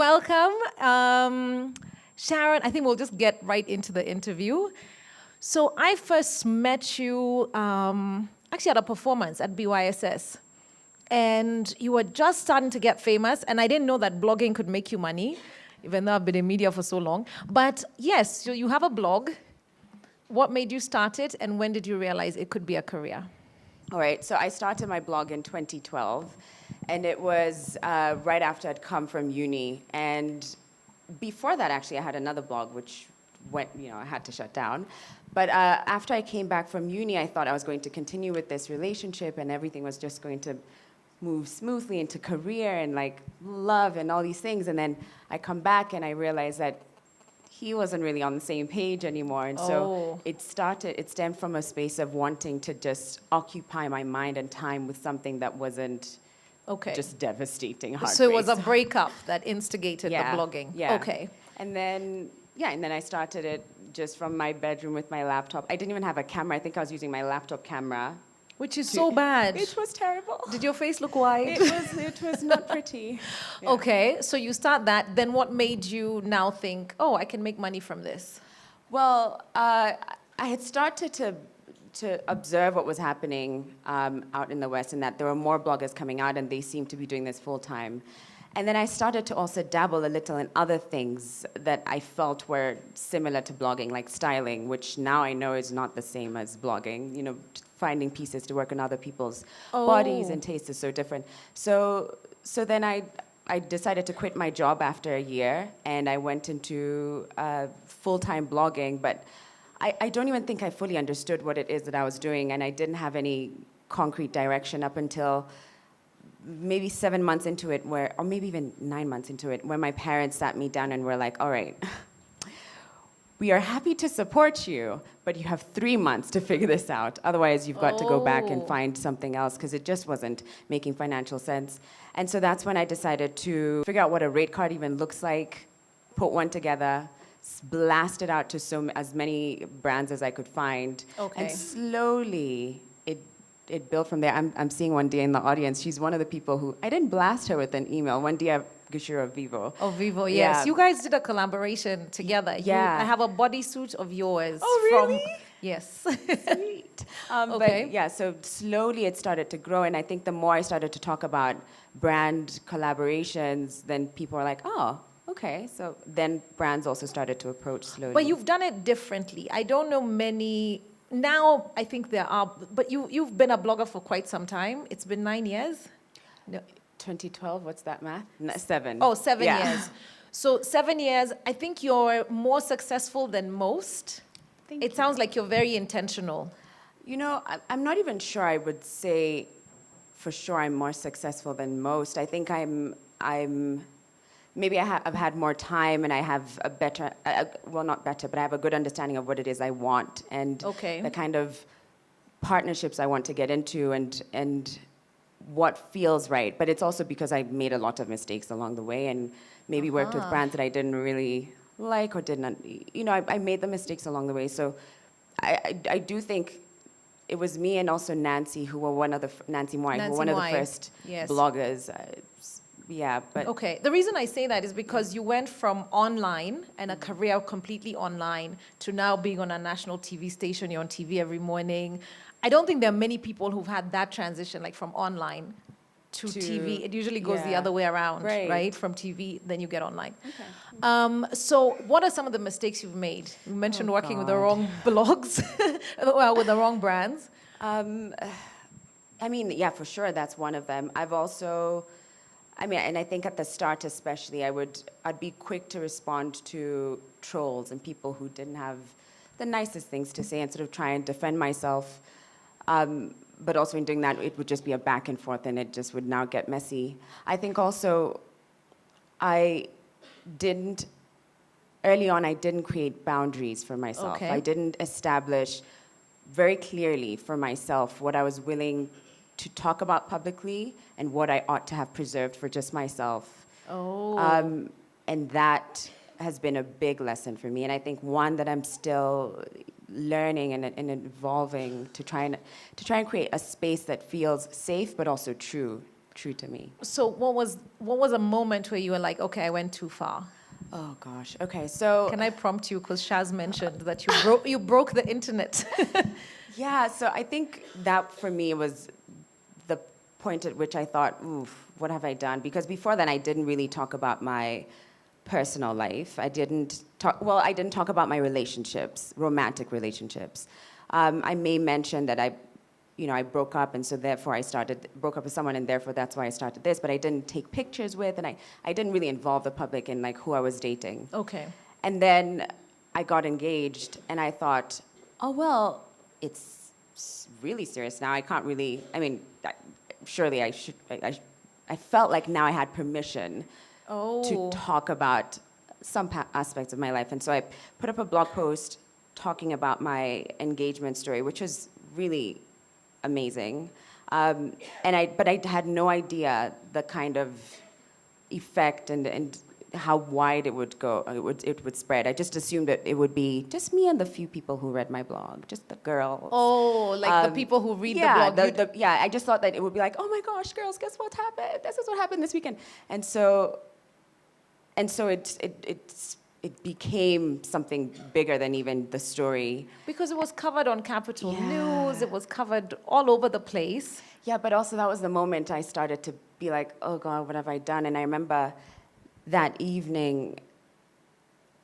welcome. Sharon, I think we'll just get right into the interview. So I first met you actually at a performance at BYSS. And you were just starting to get famous, and I didn't know that blogging could make you money, even though I've been in media for so long. But yes, so you have a blog. What made you start it, and when did you realize it could be a career? All right, so I started my blog in 2012, and it was right after I'd come from uni. And before that, actually, I had another blog, which I had to shut down. But after I came back from uni, I thought I was going to continue with this relationship, and everything was just going to move smoothly into career and like love and all these things. And then I come back and I realized that he wasn't really on the same page anymore. And so it stemmed from a space of wanting to just occupy my mind and time with something that wasn't just devastating, heartbreak. So it was a breakup that instigated the blogging. Yeah. Okay. And then I started it just from my bedroom with my laptop. I didn't even have a camera. I think I was using my laptop camera. Which is so bad. It was terrible. Did your face look white? It was not pretty. Yeah. Okay, so you start that. Then what made you now think, oh, I can make money from this? Well, I had started to observe what was happening out in the West, and that there were more bloggers coming out, and they seemed to be doing this full time. And then I started to also dabble a little in other things that I felt were similar to blogging, like styling, which now I know is not the same as blogging. You know, finding pieces to work on other people's bodies and tastes is so different. So then I decided to quit my job after a year, and I went into full-time blogging, but I don't even think I fully understood what it is that I was doing, and I didn't have any concrete direction up until maybe 7 months into it, or maybe even 9 months into it, where my parents sat me down and were like, all right, we are happy to support you, but you have 3 months to figure this out. Otherwise, you've got to go back and find something else, because it just wasn't making financial sense. And so that's when I decided to figure out what a rate card even looks like, put one together, blast it out to as many brands as I could find, and slowly it built from there. I'm seeing Mundia in the audience. She's one of the people who, I didn't blast her with an email. Mundia Gushiro of Vivo. Oh, Vivo, yes. Yeah. You guys did a collaboration together. Yeah. I have a bodysuit of yours. Oh, really? Yes. Sweet. But so slowly it started to grow, and I think the more I started to talk about brand collaborations, then people were like, oh, okay. So then brands also started to approach slowly. But you've done it differently. I don't know many. Now, I think there are, but you've been a blogger for quite some time. It's been 9 years? No. 2012, what's that math? 7. Oh, 7 years. So 7 years, I think you're more successful than most. It sounds like you're very intentional. You know, I'm not even sure I would say for sure I'm more successful than most. I think maybe I've had more time, and I have a better, well, not better, but I have a good understanding of what it is I want, and the kind of partnerships I want to get into, and what feels right. But it's also because I made a lot of mistakes along the way, and maybe worked with brands that I didn't really like, or didn't, I made the mistakes along the way. So I do think it was me and also Nancy, who were Nancy Moy, who were one of the first bloggers. But the reason I say that is because you went from online and a career completely online to now being on a national TV station. You're on TV every morning. I don't think there are many people who've had that transition, like from online to TV. It usually goes the other way around, right? From TV, then you get online. Okay. So what are some of the mistakes you've made? You mentioned working with the wrong blogs, well, with the wrong brands. I mean, yeah, for sure, that's one of them. I've also, and I think at the start especially, I'd be quick to respond to trolls and people who didn't have the nicest things to say, and sort of try and defend myself. But also in doing that, it would just be a back and forth, and it just would now get messy. I think also early on, I didn't create boundaries for myself. Okay. I didn't establish very clearly for myself what I was willing to talk about publicly and what I ought to have preserved for just myself. And that has been a big lesson for me, and I think one that I'm still learning and evolving to try and create a space that feels safe but also true true to me. So what was a moment where you were like, okay, I went too far? Oh gosh. Okay. So Can I prompt you, because Shaz mentioned that you broke the internet. yeah. So I think that for me was the point at which I thought, oof, what have I done? Because before then, I didn't really talk about my personal life. I didn't talk about my relationships, romantic relationships. I may mention that I broke up, and so therefore broke up with someone, and therefore that's why I started this. But I didn't take pictures with, and I didn't really involve the public in like who I was dating. Okay. And then I got engaged, and I thought, oh well, it's really serious now. I can't really. I mean, surely I should. I felt like now I had permission to talk about some aspects of my life. And so I put up a blog post talking about my engagement story, which was really amazing. But I had no idea the kind of effect and how wide it would go, it would spread. I just assumed that it would be just me and the few people who read my blog, just the girls. Oh, like the people who read the blog. Yeah, I just thought that it would be like, oh my gosh, girls, guess what happened? This is what happened this weekend. And so it became something bigger than even the story. Because it was covered on Capital News, it was covered all over the place. Yeah, but also that was the moment I started to be like, oh God, what have I done? And I remember that evening,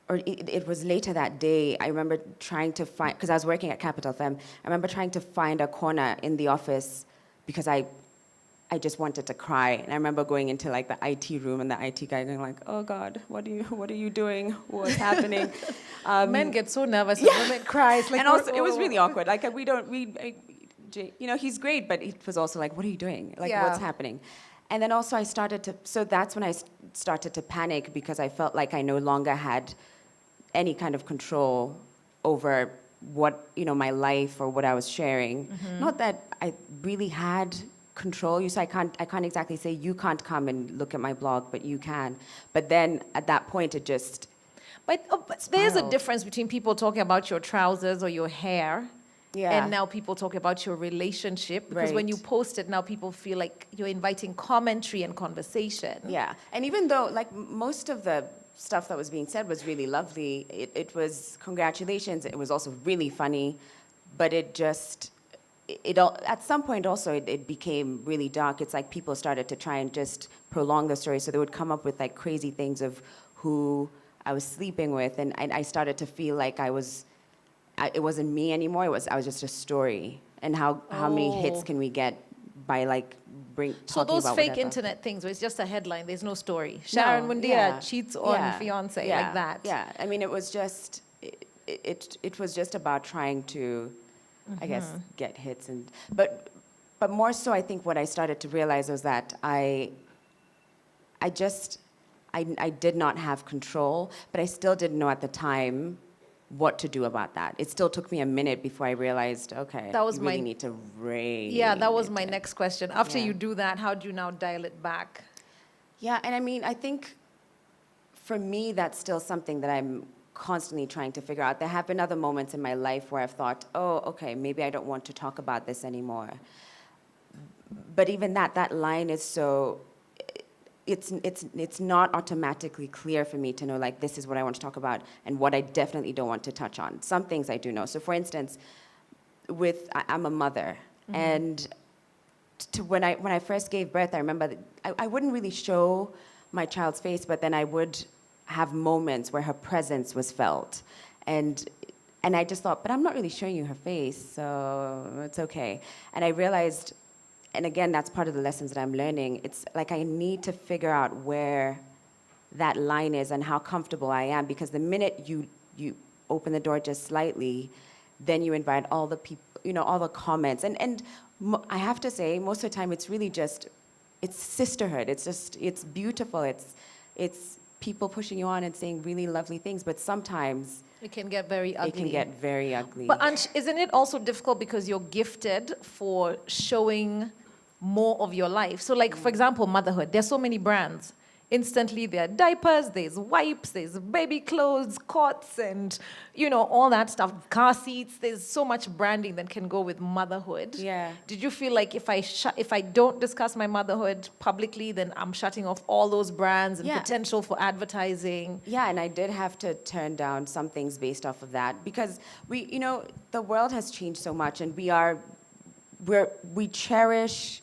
or it was later that day, I remember trying to find, because I was working at Capital FM, I remember trying to find a corner in the office because I just wanted to cry. And I remember going into like the IT room and the IT guy going like, oh God, what are you doing? What's happening? Men get so nervous when women cry. It's like, and also it was really awkward. Like he's great, but it was also like, what are you doing? Like what's happening? And then also so that's when I started to panic because I felt like I no longer had any kind of control over what, my life or what I was sharing. Mm-hmm. Not that I really had control. I can't exactly say you can't come and look at my blog, but you can. But then at that point it just But there's a difference between people talking about your trousers or your hair. Yeah. And now people talk about your relationship, because when Right. you post it, now people feel like you're inviting commentary and conversation. Yeah, and even though like most of the stuff that was being said was really lovely, it was congratulations. It was also really funny, but at some point also it became really dark. It's like people started to try and just prolong the story, so they would come up with like crazy things of who I was sleeping with, and I started to feel like it wasn't me anymore. I was just a story. And how many hits can we get by like talking So those about fake whatever. internet things where it's just a headline, there's no story. Sharon Mundia cheats on fiance, like that. Yeah, I mean, it was just it was just about trying to, I guess, get hits but more so, I think what I started to realize was that I did not have control, but I still didn't know at the time what to do about that. It still took me a minute before I realized, okay, That was you really need to rein that was it my in. next question. After Yeah. you do that, how do you now dial it back? Yeah, and I mean, I think for me, that's still something that I'm constantly trying to figure out. There have been other moments in my life where I've thought, oh, okay, maybe I don't want to talk about this anymore. But even that line is so, it's not automatically clear for me to know, like, this is what I want to talk about and what I definitely don't want to touch on. Some things I do know. So for instance, I'm a mother, and when I first gave birth, I remember that I wouldn't really show my child's face, but then I would have moments where her presence was felt. And I just thought, but I'm not really showing you her face, so it's okay. And I realized, and again, that's part of the lessons that I'm learning, it's like I need to figure out where that line is and how comfortable I am, because the minute you open the door just slightly, then you invite all the people, all the comments. And I have to say, most of the time, it's really just, it's sisterhood. It's beautiful. It's people pushing you on and saying really lovely things, but sometimes It can get very ugly. it can get very ugly. But Ansh, isn't it also difficult because you're gifted for showing more of your life? So like, for example, motherhood. There's so many brands. Instantly, there are diapers, there's wipes, there's baby clothes, cots, and all that stuff. Car seats. There's so much branding that can go with motherhood. Yeah. Did you feel like if I don't discuss my motherhood publicly, then I'm shutting off all those brands and Yeah. potential for advertising? Yeah, and I did have to turn down some things based off of that because the world has changed so much, and we cherish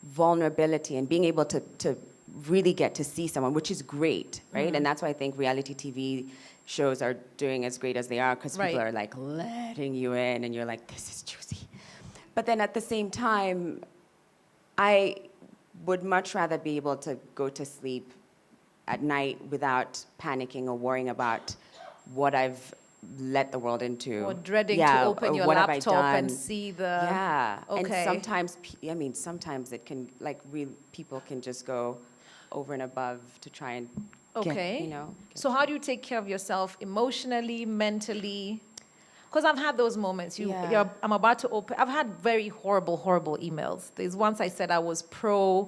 vulnerability and being able to really get to see someone, which is great, right? And that's why I think reality TV shows are doing as great as they are, because people Right. are like letting you in and you're like, this is juicy. But then at the same time, I would much rather be able to go to sleep at night without panicking or worrying about what I've let the world into. Or dreading to open or your what have I laptop and done. see the... Yeah, and Okay. sometimes it can, like, people can just go over and above to try and Okay. get. So how do you take care of yourself emotionally, mentally? Because I've had those moments. Yeah. I'm about to open. I've had very horrible, horrible emails. There's once I said I was pro-choice.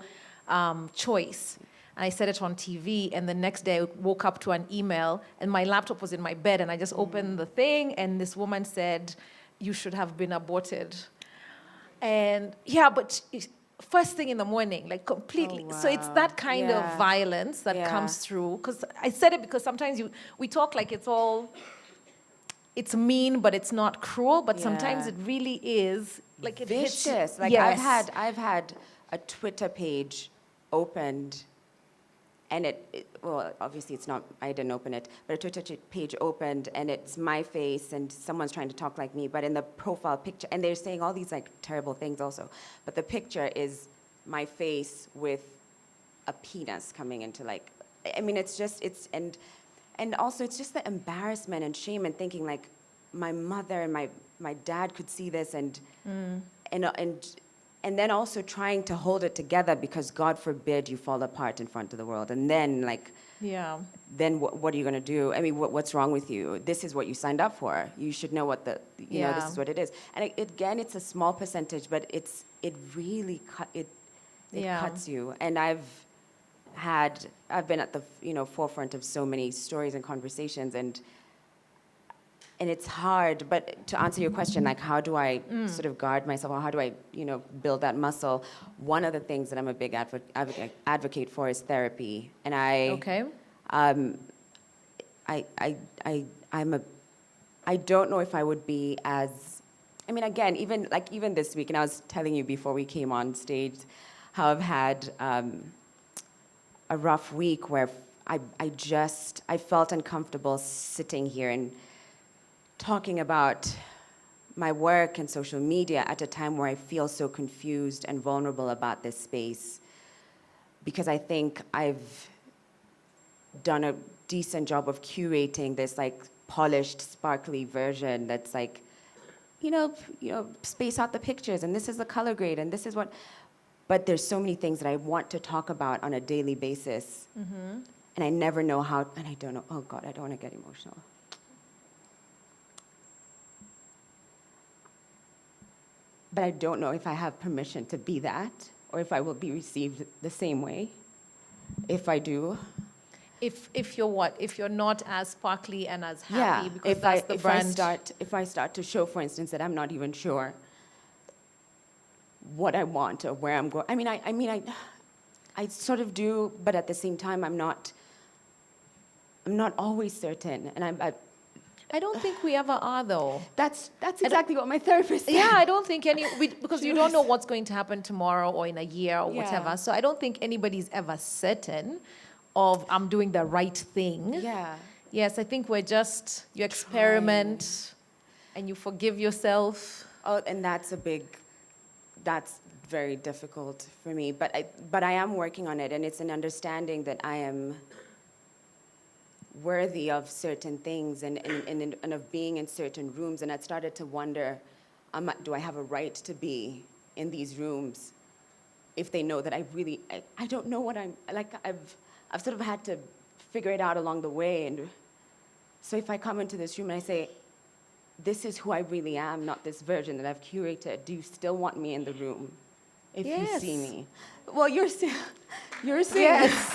And I said it on TV, and the next day I woke up to an email, and my laptop was in my bed, and I just opened the thing, and this woman said, "You should have been aborted." And yeah, but first thing in the morning, like completely. Oh, So it's wow. that kind of Yeah. violence that Yeah. comes through. Because I said it because sometimes we talk like it's mean, but it's not cruel. But sometimes Yeah. it really is. Like it hits you. Vicious. Like Yes. I've had a Twitter page opened, and well, obviously it's not, I didn't open it, but a Twitter page opened, and it's my face, and someone's trying to talk like me, but in the profile picture, and they're saying all these like terrible things also, but the picture is my face with a penis coming into like, I mean, and also it's just the embarrassment and shame and thinking like my mother and my dad could see this and then also trying to hold it together because God forbid you fall apart in front of the world. And then, like, Yeah. then what are you going to do? I mean, what's wrong with you? This is what you signed up for. You should know what this Yeah. is what it is. And again, it's a small percentage, but it really Yeah. cuts you. And I've been at the forefront of so many stories and conversations, and it's hard, but to answer your question, like how do I sort of guard myself, or how do I, build that muscle? One of the things that I'm a big advocate for is therapy, and Okay. I don't know if I would be as, I mean, again, even this week, and I was telling you before we came on stage, how I've had a rough week where I felt uncomfortable sitting here and talking about my work and social media at a time where I feel so confused and vulnerable about this space, because I think I've done a decent job of curating this like polished, sparkly version that's like, space out the pictures, and this is the color grade, and this is what, but there's so many things that I want to talk about on a daily basis, and I never know how, and I don't know, oh God, I don't want to get emotional. But I don't know if I have permission to be that, or if I will be received the same way. If I do. If you're what? If you're not as sparkly and as happy, Yeah. because that's the brand. If I start to show, for instance, that I'm not even sure what I want or where I'm going. I sort of do, but at the same time, I'm not always certain, and I don't think we ever are, though. That's exactly what my therapist said. Yeah, I don't think because you don't know what's going to happen tomorrow or in a year or Yeah. whatever. So I don't think anybody's ever certain of I'm doing the right thing. Yeah. Yes, I think you experiment and you forgive yourself. Oh, and that's very difficult for me. But I am working on it, and it's an understanding that I am worthy of certain things and of being in certain rooms. And I started to wonder, do I have a right to be in these rooms if they know that I don't know what I'm, like, I've sort of had to figure it out along the way. And so if I come into this room and I say, this is who I really am, not this version that I've curated, do you still want me in the room? if Yes. you see me. Well, you're seeing Yes.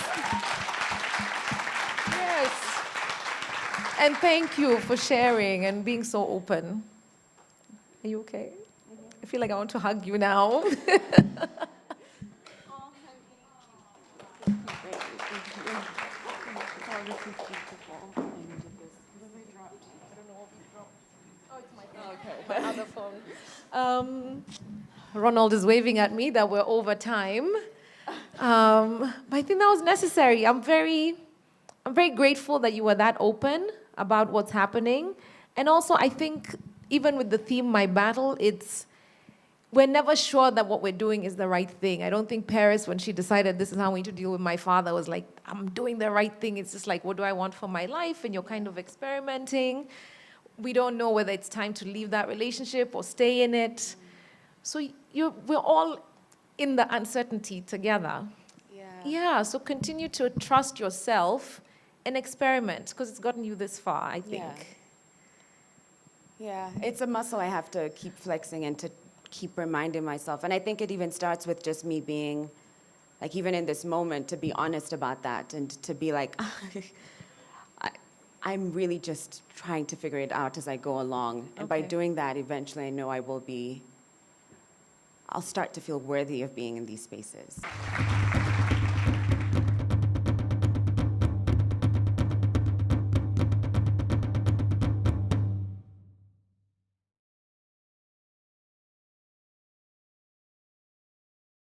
Yes. And thank you for sharing and being so open. Are you okay? I feel like I want to hug you now. My other phone. Ronald is waving at me that we're over time. But I think that was necessary. I'm very grateful that you were that open about what's happening. And also, I think even with the theme, My Battle, we're never sure that what we're doing is the right thing. I don't think Paris, when she decided this is how we need to deal with my father, was like, I'm doing the right thing. It's just like, what do I want for my life? And you're kind of experimenting. We don't know whether it's time to leave that relationship or stay in it. So we're all in the uncertainty together. Yeah, so continue to trust yourself and experiment, because it's gotten you this far, I think. Yeah, it's a muscle I have to keep flexing and to keep reminding myself. And I think it even starts with just me being, like, even in this moment, to be honest about that and to be like, I'm really just trying to figure it out as I go along. And by Okay. doing that, eventually I know I'll start to feel worthy of being in these spaces.